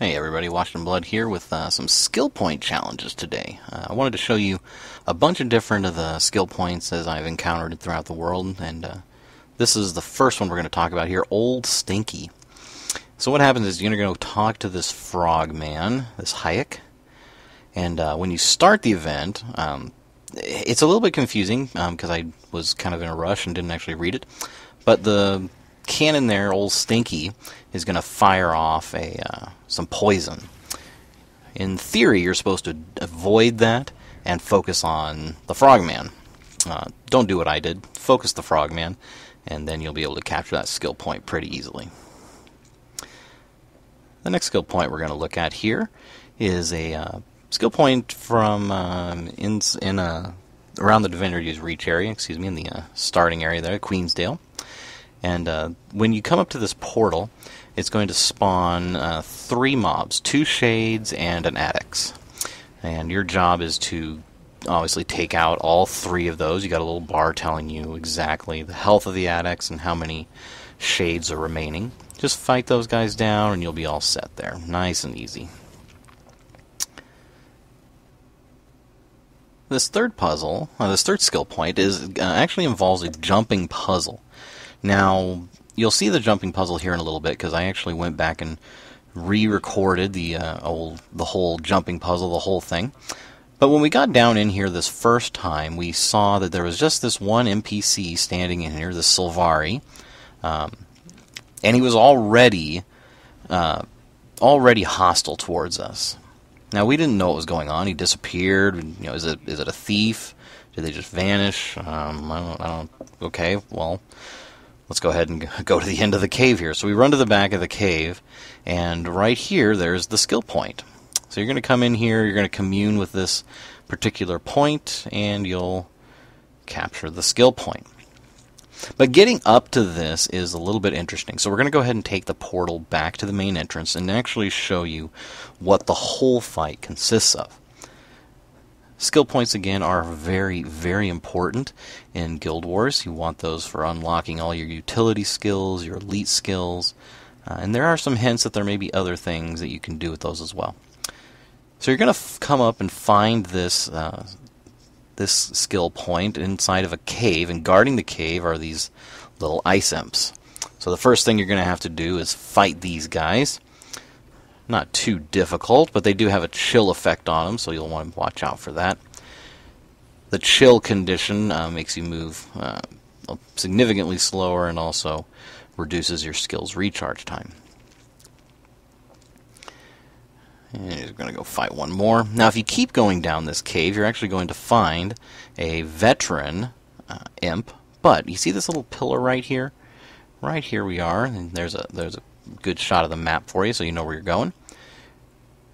Hey everybody, Washington Blood here with some skill point challenges today. I wanted to show you a bunch of different of the skill points as I've encountered it throughout the world, and this is the first one we're going to talk about here, Old Stinky. So what happens is you're going to go talk to this frog man, this Hayek, and when you start the event, it's a little bit confusing because I was kind of in a rush and didn't actually read it, but the cannon there, Old Stinky, is going to fire off some poison. In theory, you're supposed to avoid that and focus on the frogman. Don't do what I did. Focus the frogman, and then you'll be able to capture that skill point pretty easily. The next skill point we're going to look at here is a skill point from around the Divinity's Reach area, in the starting area there, Queensdale. And when you come up to this portal, it's going to spawn 3 mobs, 2 shades and an adex. And your job is to obviously take out all 3 of those. You got a little bar telling you exactly the health of the adex and how many shades are remaining. Just fight those guys down and you'll be all set there. Nice and easy. This third skill point actually involves a jumping puzzle. Now, you'll see the jumping puzzle here in a little bit because I actually went back and re-recorded the whole jumping puzzle, the whole thing. But when we got down in here this first time, we saw that there was just this one NPC standing in here, the Sylvari, and he was already hostile towards us. Now, we didn't know what was going on. He disappeared. You know, is it a thief? Did they just vanish? I don't. Okay, well, let's go ahead and go to the end of the cave here. So we run to the back of the cave, and right here, there's the skill point. So you're going to come in here, you're going to commune with this particular point, and you'll capture the skill point. But getting up to this is a little bit interesting. So we're going to go ahead and take the portal back to the main entrance and actually show you what the whole fight consists of. Skill points, again, are very, very important in Guild Wars. You want those for unlocking all your utility skills, your elite skills, and there are some hints that there may be other things that you can do with those as well. So you're going to come up and find this skill point inside of a cave, and guarding the cave are these little ice imps. So the first thing you're going to have to do is fight these guys. Not too difficult, but they do have a chill effect on them, so you'll want to watch out for that. The chill condition makes you move significantly slower and also reduces your skill's recharge time. And you're going to go fight one more. Now, if you keep going down this cave, you're actually going to find a veteran imp. But you see this little pillar right here? Right here we are, and there's a good shot of the map for you, so you know where you're going.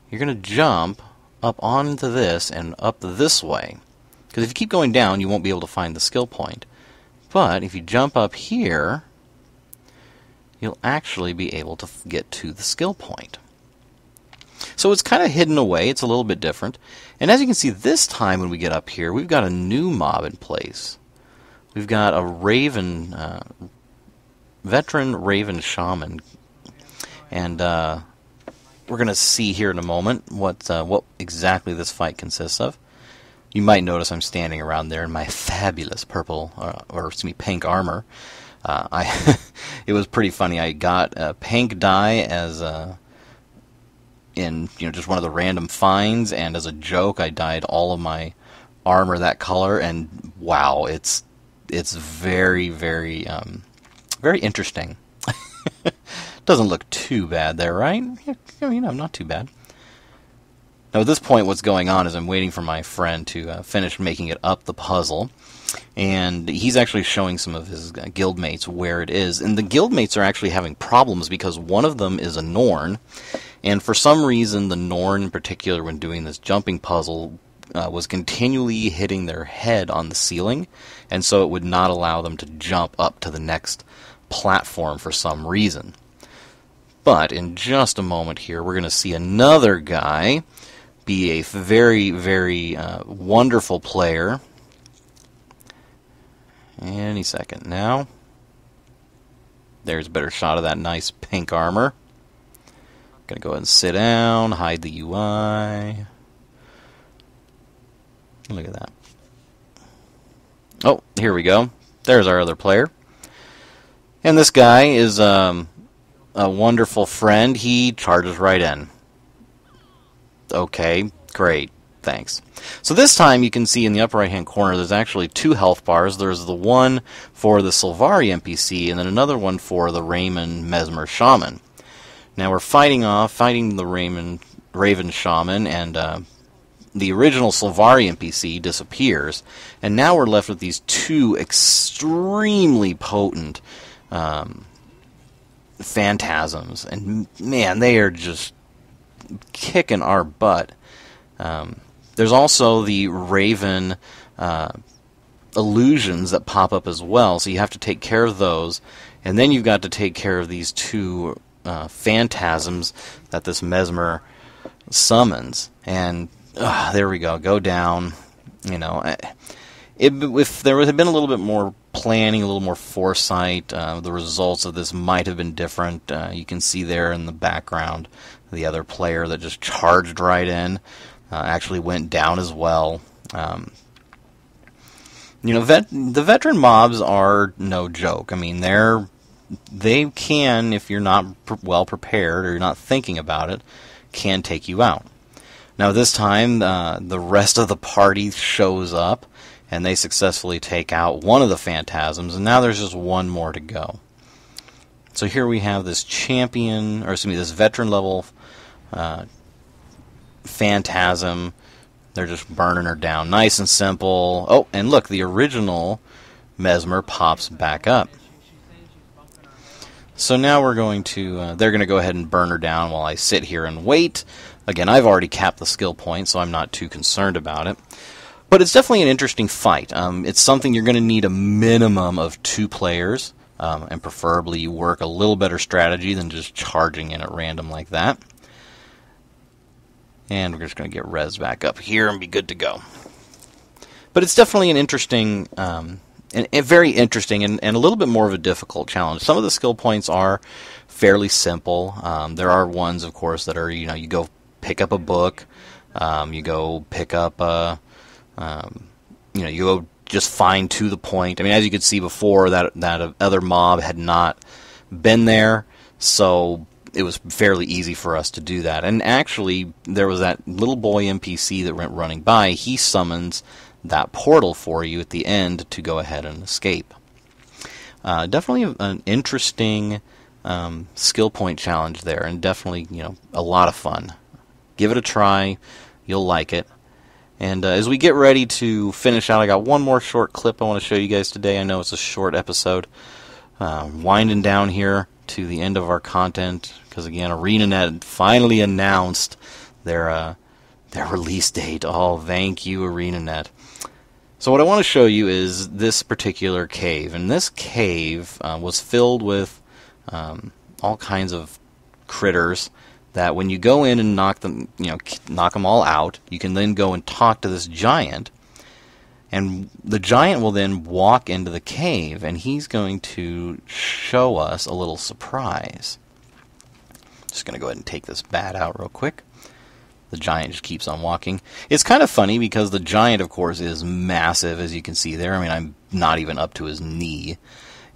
You're going to jump up onto this and up this way. Because if you keep going down, you won't be able to find the skill point. But if you jump up here, you'll actually be able to get to the skill point. So it's kind of hidden away. It's a little bit different. And as you can see, this time when we get up here, we've got a new mob in place. We've got a raven, veteran raven shaman. And we're going to see here in a moment what exactly this fight consists of. You might notice I'm standing around there in my fabulous pink armor. It was pretty funny. I got a pink dye as in just one of the random finds, and as a joke, I dyed all of my armor that color. And wow, it's very, very, very interesting. Doesn't look too bad there, right? Not too bad. Now, at this point, what's going on is I'm waiting for my friend to finish making it up the puzzle, and he's actually showing some of his guildmates where it is. And the guildmates are actually having problems because one of them is a Norn, and for some reason, the Norn in particular, when doing this jumping puzzle, was continually hitting their head on the ceiling, and so it would not allow them to jump up to the next platform for some reason. But in just a moment here, we're going to see another guy be a very, very wonderful player. Any second now. There's a better shot of that nice pink armor. Gonna go ahead and sit down, hide the UI. Look at that. Oh, here we go. There's our other player. And this guy is a wonderful friend. He charges right in. Okay, great. Thanks. So this time you can see in the upper right hand corner there's actually 2 health bars. There's the one for the Sylvari NPC and then another one for the Raymond Mesmer Shaman. Now we're fighting the Raven Shaman, and the original Sylvari NPC disappears, and now we're left with these 2 extremely potent phantasms, and man, they are just kicking our butt. There's also the Raven illusions that pop up as well, so you have to take care of those, and then you've got to take care of these 2 phantasms that this Mesmer summons, and there we go down. You know, if there had been a little bit more planning, a little more foresight, the results of this might have been different. You can see there in the background the other player that just charged right in actually went down as well. You know, the veteran mobs are no joke. I mean, they can, if you're not well prepared or you're not thinking about it, can take you out. Now this time, the rest of the party shows up, and they successfully take out one of the phantasms, and now there's just one more to go. So here we have this this veteran level phantasm. They're just burning her down, nice and simple. Oh, and look, the original Mesmer pops back up. So now they're going to go ahead and burn her down while I sit here and wait. Again, I've already capped the skill point, so I'm not too concerned about it. But it's definitely an interesting fight. It's something you're going to need a minimum of 2 players, and preferably you work a little better strategy than just charging in at random like that. And we're just going to get res back up here and be good to go. But it's definitely an interesting... And very interesting and a little bit more of a difficult challenge. Some of the skill points are fairly simple. There are ones, of course, that are, you go pick up a book, you go pick up you go just find to the point. I mean, as you could see before, that other mob had not been there, so it was fairly easy for us to do that. And actually, there was that little boy NPC that went running by. He summons that portal for you at the end to go ahead and escape. Definitely an interesting skill point challenge there, and definitely a lot of fun. Give it a try, you'll like it. And as we get ready to finish out, I got one more short clip I want to show you guys today. I know it's a short episode, winding down here to the end of our content, because again, ArenaNet finally announced their release date. Oh, thank you, ArenaNet. So what I want to show you is this particular cave, and this cave was filled with all kinds of critters that when you go in and knock them all out, you can then go and talk to this giant, and the giant will then walk into the cave, and he's going to show us a little surprise. Just going to go ahead and take this bat out real quick. The giant just keeps on walking. It's kind of funny because the giant, of course, is massive, as you can see there. I mean, I'm not even up to his knee.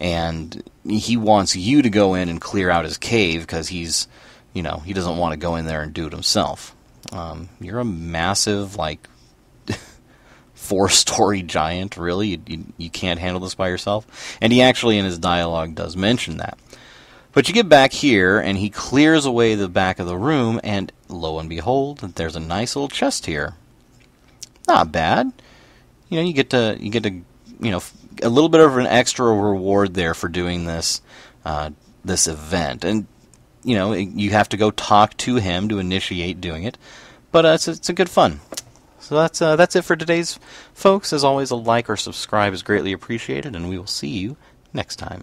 And he wants you to go in and clear out his cave because he's, he doesn't want to go in there and do it himself. You're a massive, 4-story giant, really? You can't handle this by yourself? And he actually, in his dialogue, does mention that. But you get back here, and he clears away the back of the room, and lo and behold, there's a nice little chest here. Not bad. You get to a little bit of an extra reward there for doing this this event, and you have to go talk to him to initiate doing it. But it's a good fun. So that's it for today's folks. As always, a like or subscribe is greatly appreciated, and we will see you next time.